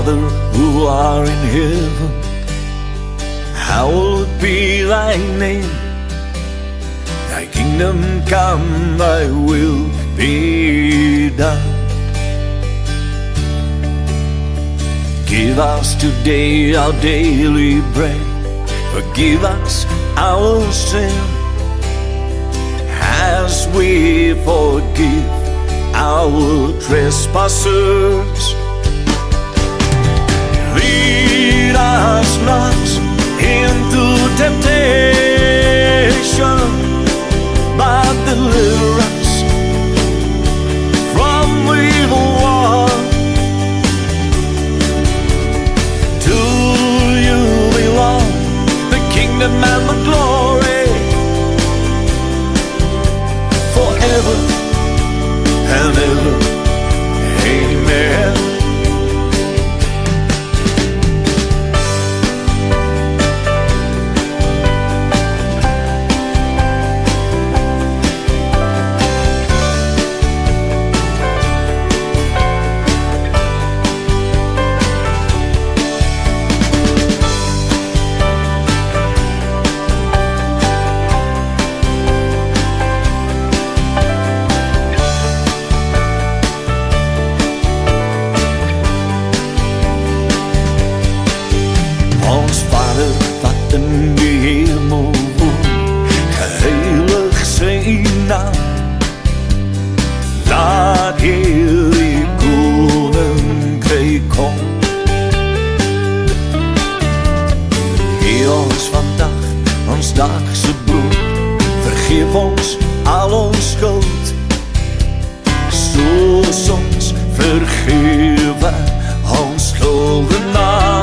Father who are in heaven, hallowed be thy name. Thy kingdom come, thy will be done. Give us today our daily bread. Forgive us our sin, as we forgive our trespassers. Lead us not into temptation, but deliver us from evil one. To you belong the kingdom and the glory, forever and ever. Amen. Ons Vader wat in die hemel woon, geheilig sy naam. Laat hierdie koninkryk kom. Gee ons vandag ons dagse brood, vergeef ons al ons skuld, soos ons vergewe ons skuldenaars.